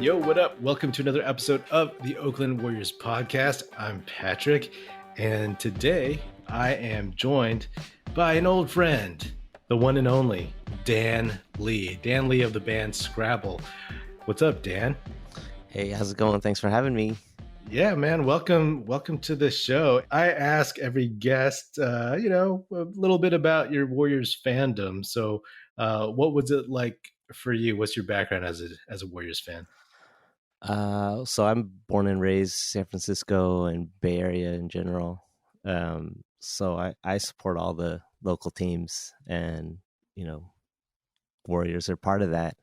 Yo, what up? Welcome to another episode of the Oakland Warriors podcast. I'm Patrick, and today I am joined by an old friend, the one and only Dan Lee. Dan Lee of the band Scrabbel. What's up, Dan? Hey, how's it going? Thanks for having me. Yeah, man. Welcome to the show. I ask every guest, a little bit about your Warriors fandom. So, what was it like for you? What's your background as a Warriors fan? So I'm born and raised San Francisco and Bay Area in general. So I support all the local teams, and Warriors are part of that.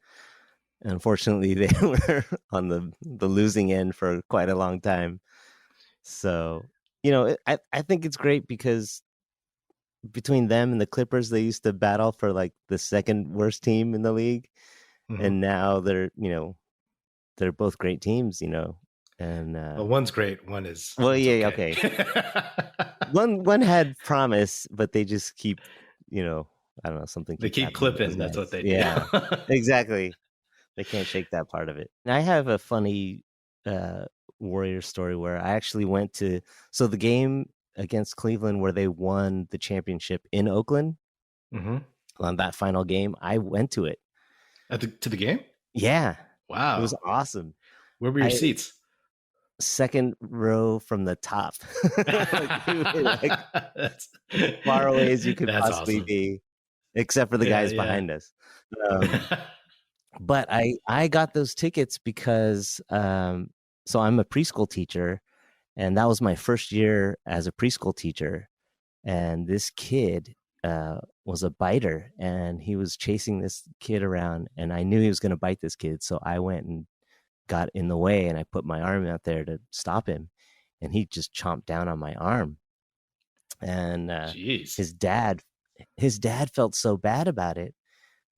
Unfortunately, they were on the losing end for quite a long time. So I think it's great because between them and the Clippers, they used to battle for like the second worst team in the league, and now they're both great teams, and well, one's great, one is okay. one had promise, but they just keep, I don't know, something. They keep clipping. That's what they do. Yeah, exactly. They can't shake that part of it. And I have a funny Warriors story where I actually went to the game against Cleveland where they won the championship in Oakland. On that final game, I went to it. To the game? Yeah. Wow. It was awesome. Where were your seats? Second row from the top. As far away as you could possibly be, except for the guys behind us. But I got those tickets because so I'm a preschool teacher, and that was my first year as a preschool teacher. And this kid was a biter, and he was chasing this kid around, and I knew he was going to bite this kid. So I went and got in the way, and I put my arm out there to stop him, and he just chomped down on my arm. And his dad felt so bad about it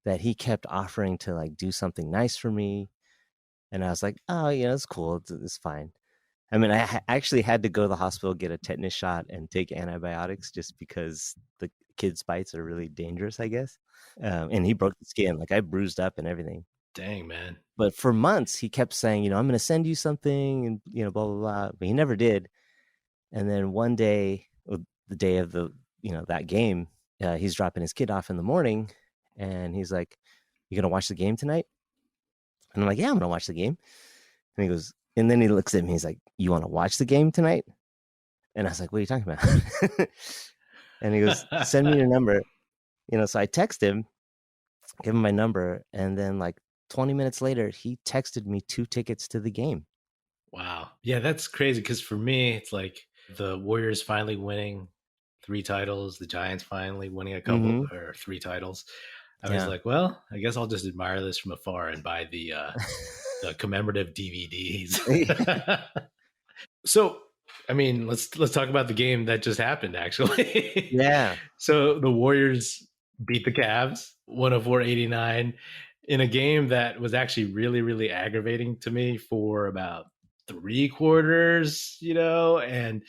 that he kept offering to like do something nice for me. And I was like, oh, it's cool. It's fine. I mean, I actually had to go to the hospital, get a tetanus shot and take antibiotics just because the kid's bites are really dangerous, I guess. And he broke the skin. Like I bruised up and everything. Dang, man. But for months, he kept saying, I'm going to send you something and, blah, blah, blah. But he never did. And then one day, the day of that game, he's dropping his kid off in the morning. And he's like, you going to watch the game tonight? And I'm like, yeah, I'm going to watch the game. And he goes, and then he looks at me. He's like, you want to watch the game tonight? And I was like, what are you talking about? And he goes, send me your number. So I text him, give him my number. And then like 20 minutes later, he texted me 2 tickets to the game. Wow. Yeah, that's crazy. Because for me, it's like the Warriors finally winning 3 titles, the Giants finally winning a couple or 3 titles. I was like, well, I guess I'll just admire this from afar and buy the commemorative DVDs. So, I mean, let's talk about the game that just happened, actually. Yeah. So the Warriors beat the Cavs 104-89 in a game that was actually really, really aggravating to me for about 3 quarters, and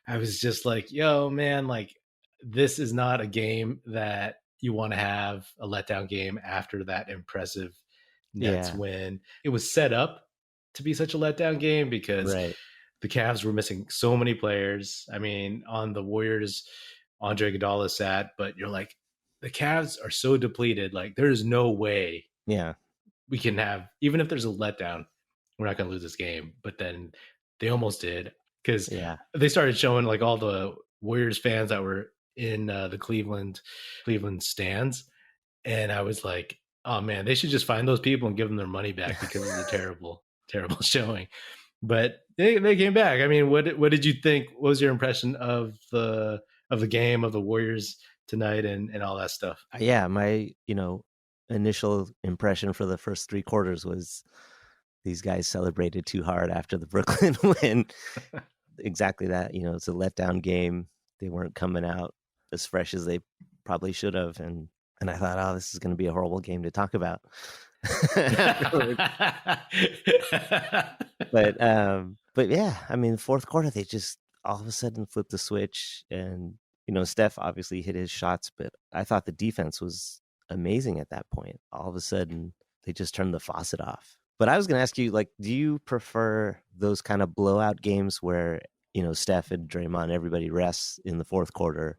I was just like, yo, man, like this is not a game that you want to have a letdown game after that impressive Nets win. It was set up to be such a letdown game because the Cavs were missing so many players. I mean, on the Warriors, Andre Iguodala sat, but you're like, the Cavs are so depleted. Like, there is no way we can have, even if there's a letdown, we're not going to lose this game. But then they almost did because they started showing like all the Warriors fans that were in the Cleveland stands. And I was like, oh man, they should just find those people and give them their money back because of the terrible showing. But they came back. I mean, what did you think? What was your impression of the game, of the Warriors tonight and all that stuff? Yeah, my, initial impression for the first 3 quarters was these guys celebrated too hard after the Brooklyn win. Exactly that. It's a letdown game. They weren't coming out as fresh as they probably should have. And I thought, oh, this is going to be a horrible game to talk about. But yeah, I mean, 4th quarter, they just all of a sudden flipped the switch. And, Steph obviously hit his shots, but I thought the defense was amazing at that point. All of a sudden, they just turned the faucet off. But I was going to ask you, like, do you prefer those kind of blowout games where, Steph and Draymond, everybody rests in the fourth quarter,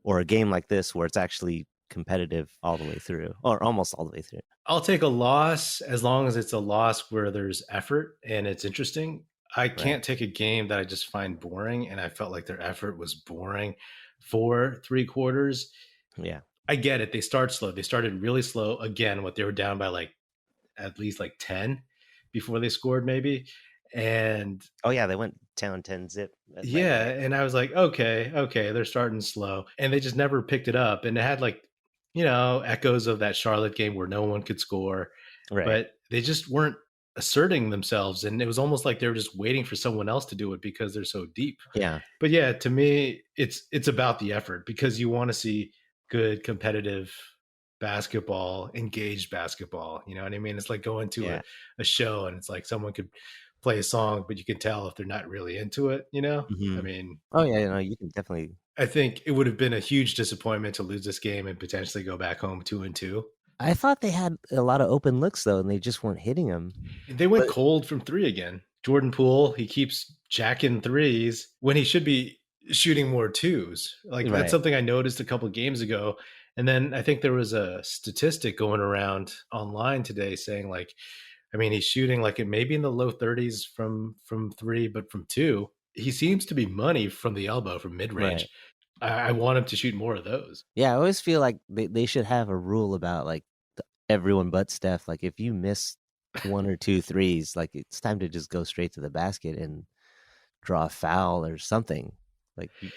or a game like this where it's actually competitive all the way through, or almost all the way through? I'll take a loss as long as it's a loss where there's effort and it's interesting. I Right. can't take a game that I just find boring, and I felt like their effort was boring for three quarters. Yeah. I get it. They start slow. They started really slow again. What they were down by like at least like 10 before they scored, maybe. And Oh, yeah. They went down 10 zip right yeah, away. and I was like, okay, they're starting slow, and they just never picked it up, and it had like, echoes of that Charlotte game where no one could score, Right. but they just weren't asserting themselves, and it was almost like they were just waiting for someone else to do it because they're so deep. Yeah. But yeah, to me, it's about the effort because you want to see good competitive basketball, engaged basketball. You know what I mean? It's like going to Yeah. a show and it's like someone could play a song, but you can tell if they're not really into it, you know? I Hmm. mean, Oh, yeah. You can definitely. I think it would have been a huge disappointment to lose this game and potentially go back home 2-2. I thought they had a lot of open looks, though, and they just weren't hitting them. They went But, cold from three again. Jordan Poole, he keeps jacking threes when he should be shooting more twos. Like that's right. something I noticed a couple games ago. And then I think there was a statistic going around online today saying like, I mean, he's shooting like it maybe in the low 30s from three, but from two, he seems to be money from the elbow from mid Right. range. I want him to shoot more of those. Yeah. I always feel like they should have a rule about like everyone but Steph. Like if you miss one or two threes, like it's time to just go straight to the basket and draw a foul or something. Like you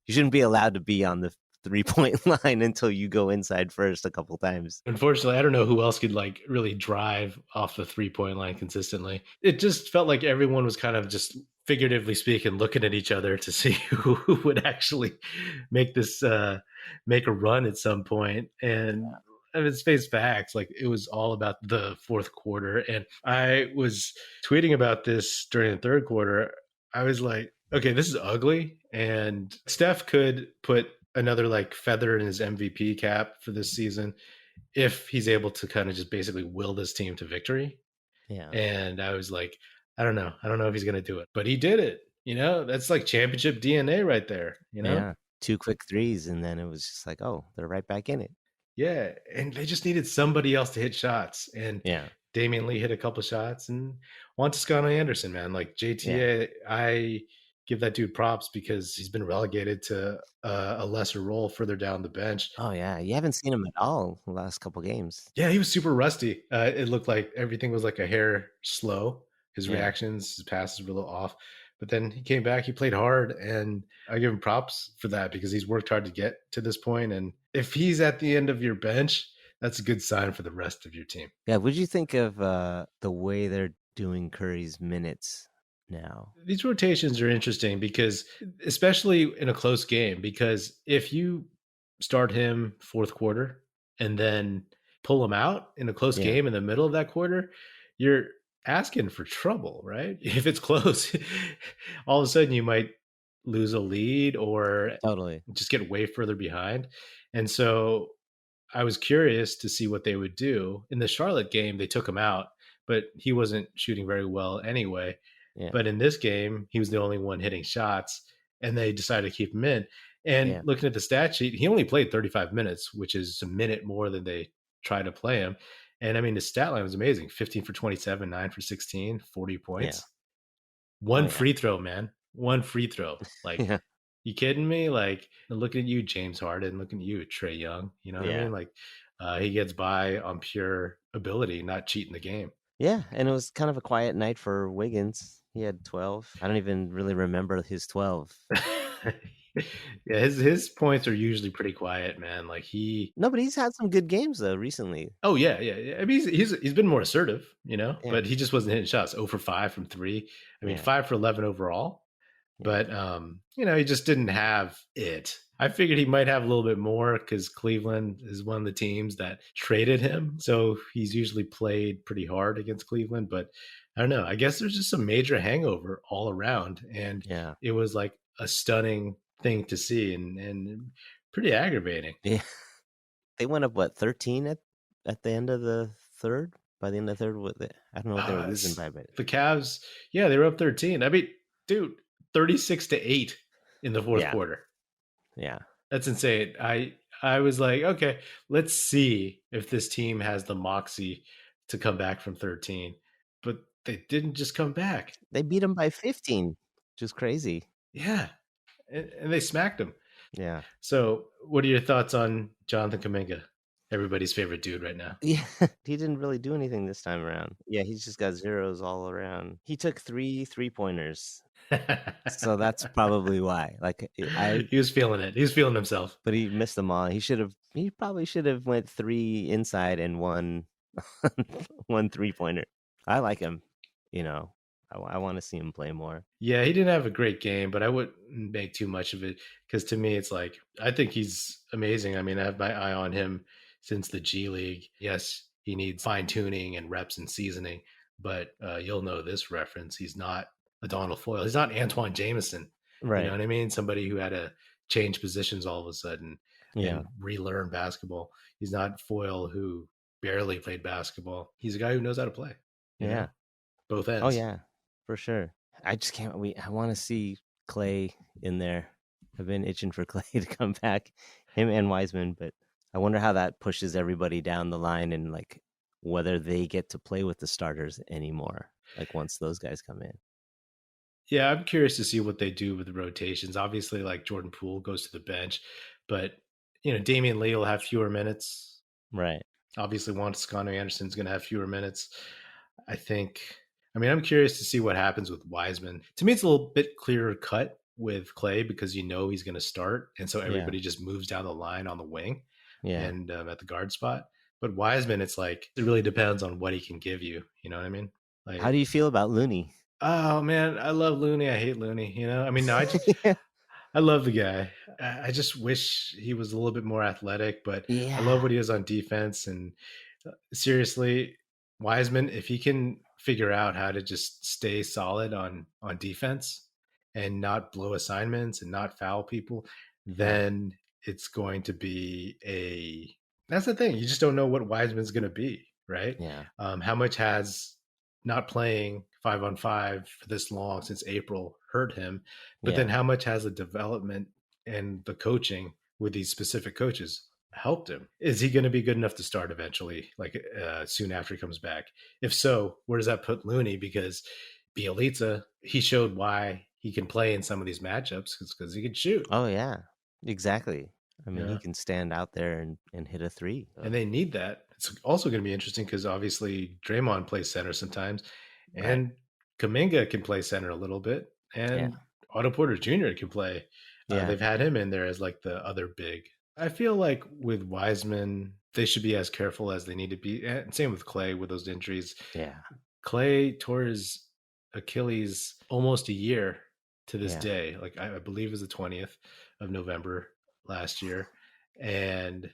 shouldn't be allowed to be on the 3-point line until you go inside first a couple times. Unfortunately, I don't know who else could like really drive off the 3-point line consistently. It just felt like everyone was kind of just figuratively speaking looking at each other to see who would actually make this make a run at some point. And I mean, it's face facts. Like it was all about the fourth quarter. And I was tweeting about this during the third quarter. I was like, okay, this is ugly. And Steph could put another like feather in his MVP cap for this season if he's able to kind of just basically will this team to victory. Yeah. And I was like, I don't know. I don't know if he's going to do it, but he did it. That's like championship DNA right there, Yeah. Two quick threes, and then it was just like, oh, they're right back in it. Yeah. And they just needed somebody else to hit shots. And Yeah. Damian Lee hit a couple shots and Juan Toscano-Anderson, man, like Yeah. JTA, I give that dude props because he's been relegated to a lesser role further down the bench. Oh yeah. You haven't seen him at all the last couple games. Yeah, he was super rusty. It looked like everything was like a hair slow. His Yeah. reactions, his passes were a little off. But then he came back, he played hard, and I give him props for that because he's worked hard to get to this point. And if he's at the end of your bench, that's a good sign for the rest of your team. Yeah. What'd you think of the way they're doing Curry's minutes now? These rotations are interesting because, especially in a close game, because if you start him fourth quarter and then pull him out in a close Yeah. game in the middle of that quarter, you're asking for trouble, right? If it's close, all of a sudden you might lose a lead or Totally. just get way further behind. And so I was curious to see what they would do. In the Charlotte game, they took him out, but he wasn't shooting very well anyway. Yeah. But in this game, he was the only one hitting shots, and they decided to keep him in. And Yeah. looking at the stat sheet, he only played 35 minutes, which is a minute more than they tried to play him. And I mean, the stat line was amazing 15 for 27, 9 for 16, 40 Yeah. points. Oh One yeah. free throw, man. One free throw. Like, Yeah. you kidding me? Like, looking at you, James Harden, looking at you, Trey Young. You know what I Yeah. mean? Like, he gets by on pure ability, not cheating the game. Yeah. And it was kind of a quiet night for Wiggins. He had 12. I don't even really remember his 12. Yeah, his points are usually pretty quiet, man. Like No, but he's had some good games though recently. oh yeah. I mean, he's been more assertive, Yeah. but he just wasn't hitting shots. 0 for 5 from three. I mean, Yeah. 5 for 11 overall. Yeah. But he just didn't have it. I figured he might have a little bit more because Cleveland is one of the teams that traded him. So he's usually played pretty hard against Cleveland. But I don't know. I guess there's just a major hangover all around. And Yeah. it was like a stunning thing to see and pretty aggravating. Yeah. They went up 13 at the end of the third by the end of the third. I don't know what they were losing by, but the Cavs, yeah, they were up 13. I mean, dude, 36-8 in the fourth yeah, quarter. yeah. That's insane. I was like, okay, let's see if this team has the moxie to come back from 13. But they didn't just come back. They beat them by 15, which is crazy. Yeah. And they smacked them. Yeah. So, what are your thoughts on Jonathan Kuminga? Everybody's favorite dude right now. Yeah, he didn't really do anything this time around. Yeah, he's just got zeros all around. He took 3 3-pointers. So that's probably why. Like he was feeling it. He was feeling himself. But he missed them all. He probably should have went 3 inside and one 3-pointer. I like him, I want to see him play more. Yeah, he didn't have a great game, but I wouldn't make too much of it because to me, it's like, I think he's amazing. I mean, I have my eye on him since the G League. Yes, he needs fine tuning and reps and seasoning, but you'll know this reference. He's not a Donald Foyle. He's not Antoine Jameson. Right. You know what I mean? Somebody who had to change positions all of a sudden and relearn basketball. He's not Foyle who barely played basketball. He's a guy who knows how to play. You know? Both ends. Oh, yeah, for sure. I just can't wait. I want to see Clay in there. I've been itching for Clay to come back, him and Wiseman, but I wonder how that pushes everybody down the line and like whether they get to play with the starters anymore, like once those guys come in. Yeah, I'm curious to see what they do with the rotations. Obviously, like Jordan Poole goes to the bench, but Damian Lee will have fewer minutes. Right. Obviously, Juan Toscano-Anderson is going to have fewer minutes. I'm curious to see what happens with Wiseman. To me, it's a little bit clearer cut with Clay because he's going to start, and so everybody just moves down the line on the wing and at the guard spot. But Wiseman, it's like it really depends on what he can give you. You know what I mean? Like, how do you feel about Looney? Oh man, I love Looney. I hate Looney. I love the guy. I just wish he was a little bit more athletic, but I love what he is on defense. And seriously, Wiseman, if he can figure out how to just stay solid on defense and not blow assignments and not foul people, then it's going to be that's the thing. You just don't know what Wiseman's going to be, right? Yeah. How much has not playing 5-on-5 for this long since April hurt him, but then how much has the development and the coaching with these specific coaches helped him? Is he going to be good enough to start eventually, like soon after he comes back? If so, where does that put Looney? Because Bielitsa, he showed why he can play in some of these matchups because he can shoot. Oh yeah, exactly. I mean, he can stand out there and hit a 3. And they need that. It's also going to be interesting because obviously Draymond plays center sometimes, and Kamenga can play center a little bit, and Otto Porter Jr. can play. They've had him in there as like the other big. I feel like with Wiseman, they should be as careful as they need to be. And same with Clay with those injuries. Yeah. Clay tore his Achilles almost a year to this day. Like I believe it was the 20th of November last year. And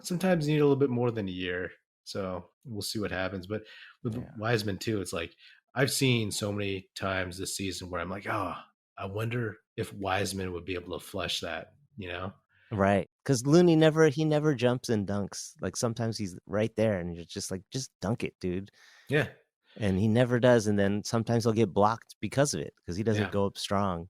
sometimes you need a little bit more than a year. So we'll see what happens. But with Wiseman too, it's like I've seen so many times this season where I'm like, oh, I wonder if Wiseman would be able to flush that, Right. Because Looney never jumps and dunks. Like sometimes he's right there and you're just like, just dunk it, dude. Yeah. And he never does. And then sometimes he'll get blocked because of it, because he doesn't go up strong.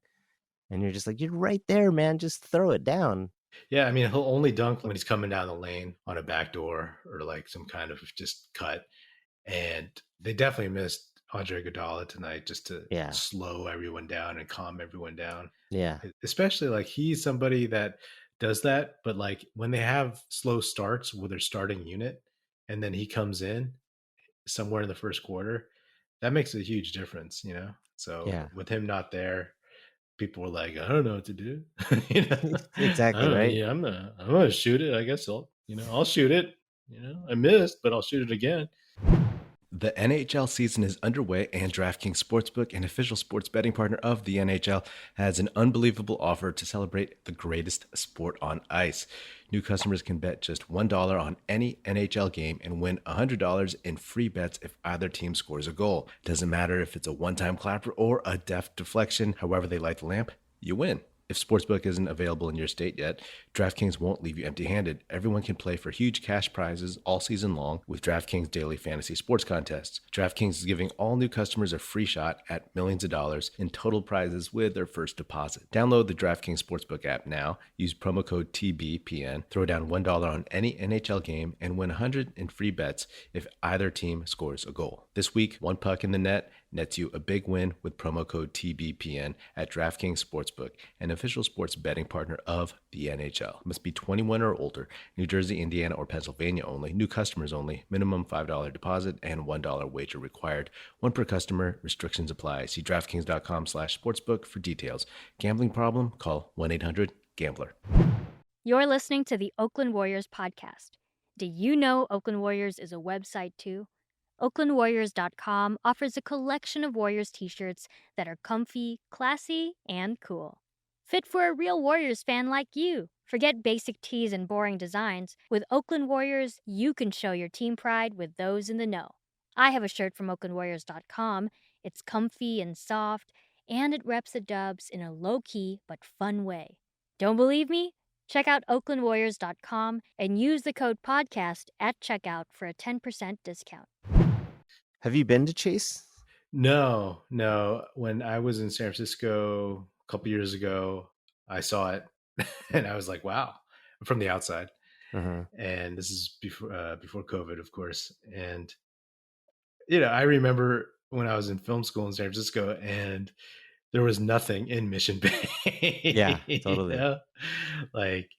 And you're just like, you're right there, man. Just throw it down. Yeah, I mean, he'll only dunk when he's coming down the lane on a backdoor or like some kind of just cut. And they definitely missed Andre Iguodala tonight just to slow everyone down and calm everyone down. Yeah. Especially like he's somebody that does that, but like when they have slow starts with their starting unit and then he comes in somewhere in the first quarter, that makes a huge difference, So with him not there, people were like, I don't know what to do. Exactly, right? Yeah, I'm gonna shoot it. I guess I'll shoot it. I missed, but I'll shoot it again. The NHL season is underway, and Draftkings Sportsbook, an official sports betting partner of the NHL, has an unbelievable offer to celebrate the greatest sport on ice. New customers can bet just $1 on any NHL game and win $100 in free bets if either team scores a goal. Doesn't matter if it's a one-time clapper or a deft deflection, however they light the lamp, you win. If Sportsbook isn't available in your state yet, DraftKings won't leave you empty-handed. Everyone can play for huge cash prizes all season long with DraftKings Daily Fantasy Sports Contests. DraftKings is giving all new customers a free shot at millions of dollars in total prizes with their first deposit. Download the DraftKings Sportsbook app now, use promo code TBPN, throw down $1 on any NHL game, and win 100 in free bets if either team scores a goal. This week, one puck in the net nets you a big win with promo code TBPN at DraftKings Sportsbook, an official sports betting partner of the NHL. Must be 21 or older. New Jersey, Indiana, or Pennsylvania only. New customers only. Minimum $5 deposit and $1 wager required. One per customer. Restrictions apply. See DraftKings.com/sportsbook for details. Gambling problem? Call 1-800-GAMBLER. You're listening to the Oakland Warriors podcast. Did you know Oakland Warriors is a website too? OaklandWarriors.com offers a collection of Warriors t-shirts that are comfy, classy, and cool. Fit for a real Warriors fan like you. Forget basic tees and boring designs. With Oakland Warriors, you can show your team pride with those in the know. I have a shirt from OaklandWarriors.com. It's comfy and soft, and it reps the Dubs in a low-key but fun way. Don't believe me? Check out OaklandWarriors.com and use the code podcast at checkout for a 10% discount. Have you been to Chase? No. When I was in San Francisco a couple years ago, I saw it and I was like, wow, from the outside. And this is before COVID, of course. And, I remember when I was in film school in San Francisco and there was nothing in Mission Bay. Yeah, totally. Like,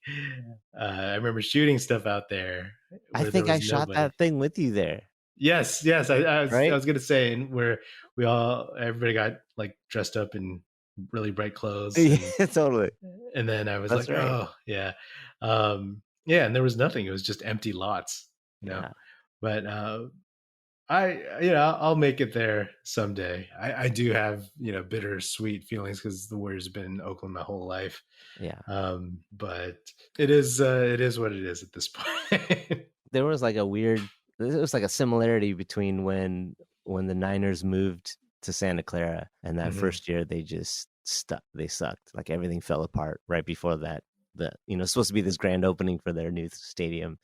I remember shooting stuff out there. I think I shot that thing with you there. Yes. I was gonna say, and where everybody got like dressed up in really bright clothes. And, Yeah, totally. And then I was That's like, right. oh yeah, and there was nothing. It was just empty lots, Yeah. But I'll make it there someday. I do have bittersweet feelings because the Warriors have been in Oakland my whole life. Yeah. But it is what it is at this point. There was like a similarity between when the Niners moved to Santa Clara and that first year they just sucked. Like everything fell apart right before that. It's supposed to be this grand opening for their new stadium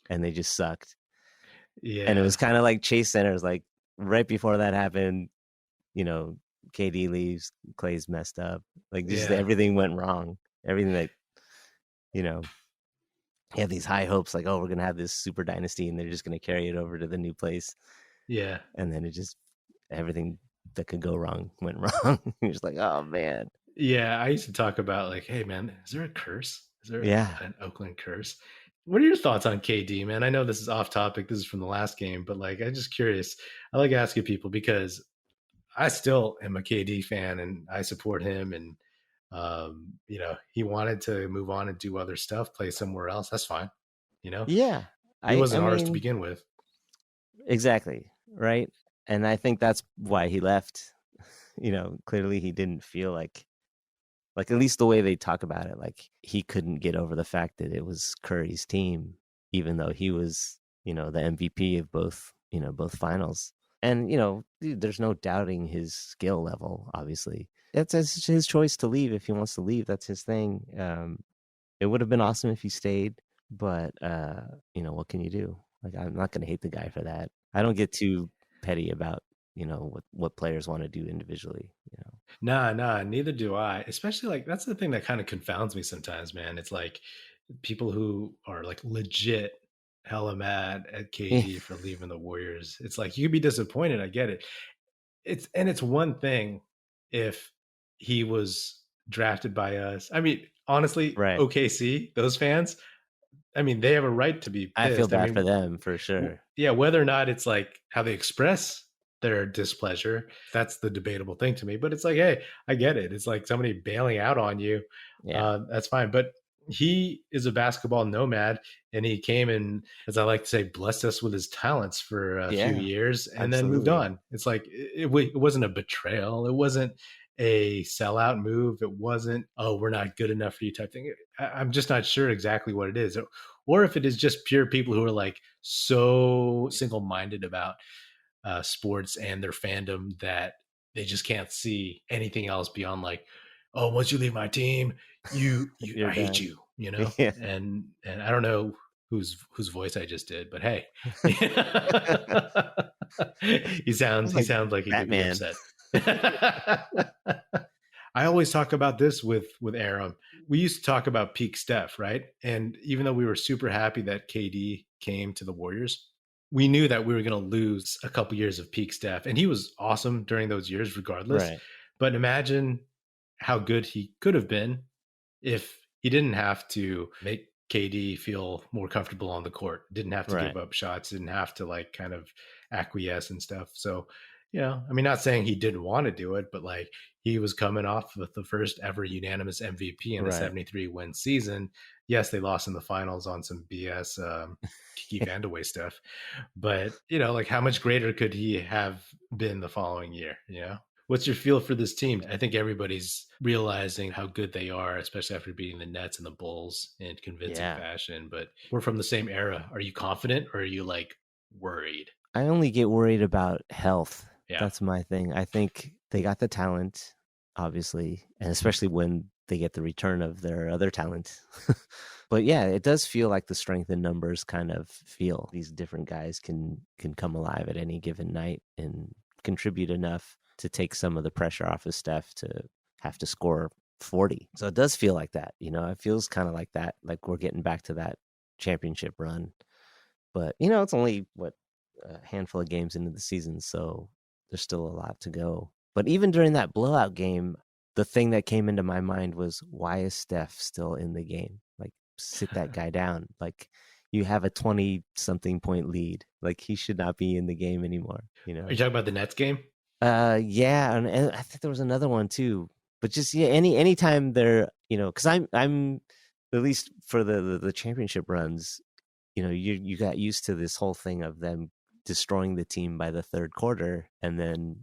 and they just sucked. Yeah. And it was kind of like Chase Center. It was like right before that happened, KD leaves, Clay's messed up. Like just everything went wrong. Everything that, you have these high hopes like, oh, we're going to have this super dynasty and they're just going to carry it over to the new place. Yeah. And then everything that could go wrong went wrong. You're just like, oh, man. Yeah. I used to talk about like, hey, man, is there a curse? Is there an Oakland curse? What are your thoughts on KD, man? I know this is off topic. This is from the last game, but like, I'm just curious. I like asking people because I still am a KD fan and I support him. And, he wanted to move on and do other stuff, play somewhere else. That's fine. Yeah. He wasn't ours to begin with. Exactly. Right. And I think that's why he left. Clearly he didn't feel like at least the way they talk about it, like he couldn't get over the fact that it was Curry's team, even though he was, the MVP of both finals. And, dude, there's no doubting his skill level, obviously. That's his choice to leave. If he wants to leave, that's his thing. It would have been awesome if he stayed, but, what can you do? Like, I'm not going to hate the guy for that. I don't get too petty about, what players want to do individually. Nah, neither do I. Especially like that's the thing that kind of confounds me sometimes, man. It's like people who are like legit hella mad at KD for leaving the Warriors. It's like you could be disappointed. I get it. It's one thing if he was drafted by us. I mean, honestly, right. OKC, those fans, I mean, they have a right to be pissed. I feel bad for them for sure. Yeah, whether or not it's like how they express their displeasure, that's the debatable thing to me. But it's like, hey, I get it. It's like somebody bailing out on you. Yeah. That's fine. But he is a basketball nomad, and he came and, as I like to say, blessed us with his talents for a few years and then moved on. It's like it wasn't a betrayal. It wasn't a sellout move. It wasn't, oh, we're not good enough for you type thing. I'm just not sure exactly what it is. Or if it is just pure people who are like so single-minded about sports and their fandom that they just can't see anything else beyond like, oh, once you leave my team, I You're hate done. you, you know? Yeah. And I don't know whose voice I just did, but hey. he sounds Like like he could be Batman. upset. I always talk about this with Aram. We used to talk about peak Steph, right? And even though we were super happy that KD came to the Warriors, we knew that we were going to lose a couple years of peak Steph. And he was awesome during those years, regardless. Right. But imagine how good he could have been if he didn't have to make KD feel more comfortable on the court, didn't have to Right. give up shots, didn't have to like kind of acquiesce and stuff. So, you know, I mean, not saying he didn't want to do it, but like he was coming off with the first ever unanimous MVP in the Right. 73 win season. Yes, they lost in the finals on some BS Kiki Vandaway stuff, but you know, like how much greater could he have been the following year? You know, what's your feel for this team? I think everybody's realizing how good they are, especially after beating the Nets and the Bulls in convincing fashion. But we're from the same era. Are you confident or are you like worried? I only get worried about health. Yeah. That's my thing. I think they got the talent, obviously, and especially when they get the return of their other talent. But yeah, it does feel like the strength in numbers kind of feel. These different guys can come alive at any given night and contribute enough to take some of the pressure off of Steph to have to score 40. So it does feel like that, you know, it feels kind of like that, like we're getting back to that championship run. But, you know, it's only a handful of games into the season, so there's still a lot to go. But even during that blowout game, the thing that came into my mind was, why is Steph still in the game? Like, sit that guy down. Like, you have a 20-something point lead. Like, he should not be in the game anymore, you know? Are you talking about the Nets game? Yeah, and I think there was another one too. But just anytime they're, you know, because I'm at least for the championship runs, you know, you got used to this whole thing of them destroying the team by the third quarter, and then,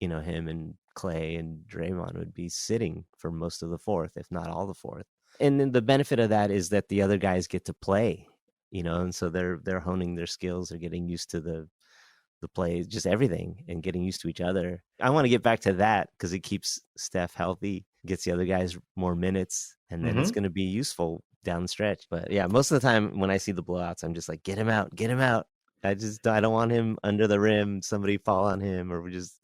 you know, him and Clay and Draymond would be sitting for most of the fourth, if not all the fourth. And then the benefit of that is that the other guys get to play, you know, and so they're honing their skills, they're getting used to the play, just everything, and getting used to each other. I want to get back to that because it keeps Steph healthy, gets the other guys more minutes, and then it's going to be useful down the stretch. But yeah, most of the time when I see the blowouts, I'm just like, get him out. I don't want him under the rim, somebody fall on him, or just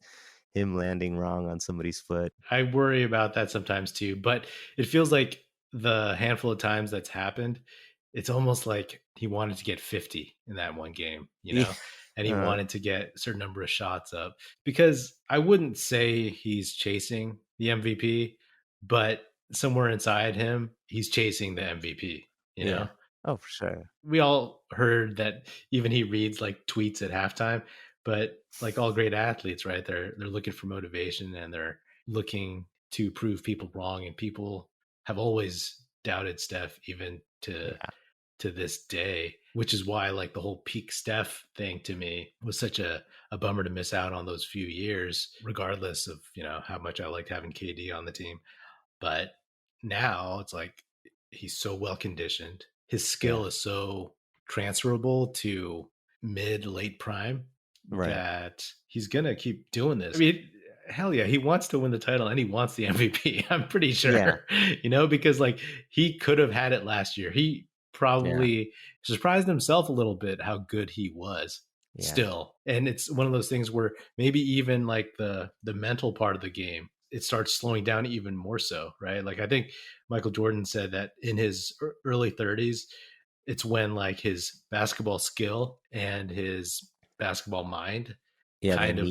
him landing wrong on somebody's foot. I worry about that sometimes too, but it feels like the handful of times that's happened, it's almost like he wanted to get 50 in that one game, you know, and he wanted to get a certain number of shots up, because I wouldn't say he's chasing the MVP, but somewhere inside him, he's chasing the MVP, you know? Oh, for sure. We all heard that even he reads like tweets at halftime, but like all great athletes, right? They're looking for motivation and they're looking to prove people wrong. And people have always doubted Steph, even to this day, which is why like the whole peak Steph thing to me was such a bummer to miss out on those few years, regardless of, you know, how much I liked having KD on the team. But now it's like he's so well conditioned. His skill is so transferable to mid late prime that he's gonna keep doing this. I mean, hell yeah, he wants to win the title and he wants the MVP. I'm pretty sure, you know, because like he could have had it last year. He probably surprised himself a little bit how good he was still. And it's one of those things where maybe even like the mental part of the game, it starts slowing down even more so, right? Like I think Michael Jordan said that in his early 30s, it's when like his basketball skill and his basketball mind kind of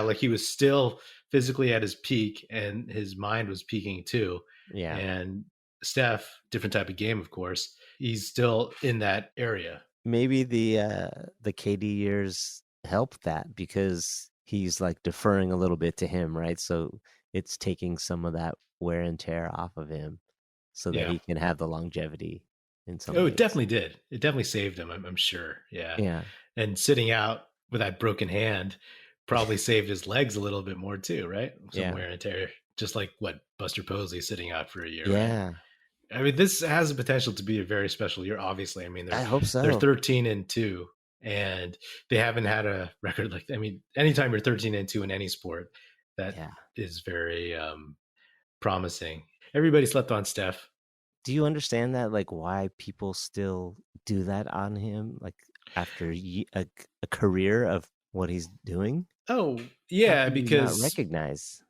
like he was still physically at his peak and his mind was peaking too. And Steph, different type of game, of course, he's still in that area. Maybe the KD years help that because he's like deferring a little bit to him, right? So it's taking some of that wear and tear off of him so that he can have the longevity in some ways. It definitely did. It definitely saved him, I'm sure. Yeah. And sitting out with that broken hand probably saved his legs a little bit more too, right? Some wear and tear, just like what Buster Posey sitting out for a year. Right? I mean, this has the potential to be a very special year, obviously. I mean, I hope so. They're 13-2, and they haven't had a record like that. I mean, anytime you're 13-2 in any sport, that is very promising. Everybody slept on Steph. Do you understand that? Like, why people still do that on him? Like, after a career of what he's doing? Oh, How yeah, can you not because recognize.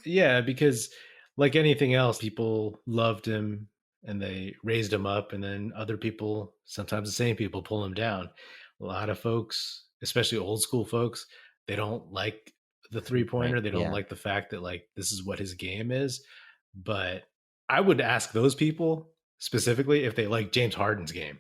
yeah, because like anything else, people loved him and they raised him up, and then other people, sometimes the same people, pull him down. A lot of folks, especially old school folks, they don't like the three pointer. Right. They don't Yeah. like the fact that like this is what his game is. But I would ask those people specifically if they like James Harden's game.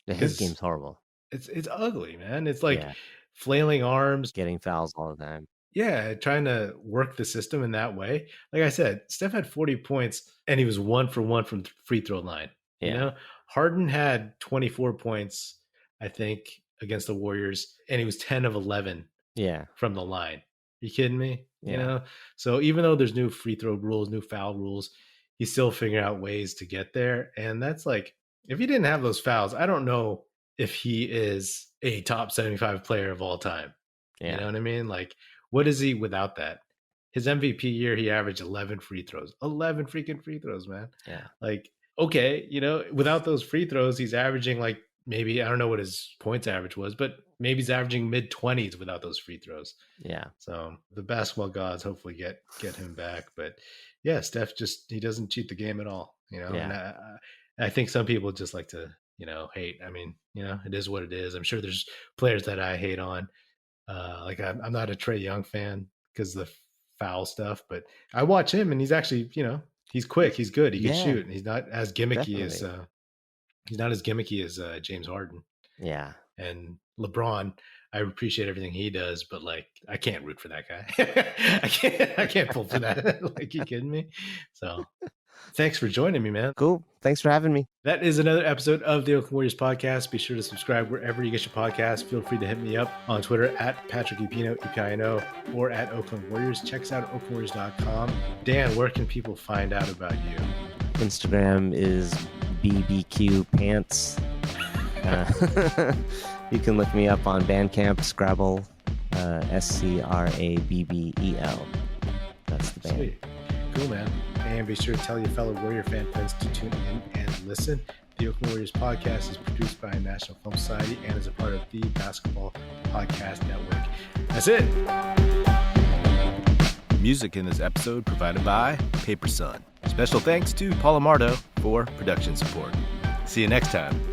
Yeah, his 'Cause game's horrible. it's ugly, man. It's like Yeah. flailing arms, Getting fouls all the time. yeah, trying to work the system in that way. Like I said, Steph had 40 points and he was 1 for 1 from free throw line. You Yeah. know, Harden had 24 points, I think, against the Warriors, and he was 10 of 11 Yeah. from the line. You kidding me? You Yeah. know, so even though there's new free throw rules, new foul rules, he's still figuring out ways to get there. And that's like, if he didn't have those fouls, I don't know if he is a top 75 player of all time. Yeah. You know what I mean? Like, what is he without that? His MVP year, he averaged 11 free throws. 11 freaking free throws, man. Yeah. Like, okay, you know, without those free throws, he's averaging like maybe, I don't know what his points average was, but maybe he's averaging mid-20s without those free throws. Yeah. So the basketball gods hopefully get him back. But yeah, Steph he doesn't cheat the game at all, you know. Yeah. And I think some people just like to, you know, hate. I mean, you know, it is what it is. I'm sure there's players that I hate on. Like I'm not a Trae Young fan because of the foul stuff, but I watch him and he's actually, you know, he's quick, he's good, he can Yeah. shoot, and he's not as gimmicky Definitely. as James Harden. Yeah. And LeBron, I appreciate everything he does, but like I can't root for that guy. I can't pull for that. Like, you kidding me? So thanks for joining me, man. Cool. Thanks for having me. That is another episode of the Oakland Warriors podcast. Be sure to subscribe wherever you get your podcast. Feel free to hit me up on Twitter at Patrick Epino, EPINO, or at Oakland Warriors. Check us out at oaklandwarriors.com. Dan, where can people find out about you? Instagram is BBQ Pants. You can look me up on Bandcamp, Scrabbel, SCRABBEL. That's the band. Sweet. Cool, man. And be sure to tell your fellow Warrior fan friends to tune in and listen. The Oakland Warriors podcast is produced by National Film Society and is a part of the Basketball Podcast Network. That's it. Music in this episode provided by Paper Sun. Special thanks to Paul Amardo for production support. See you next time.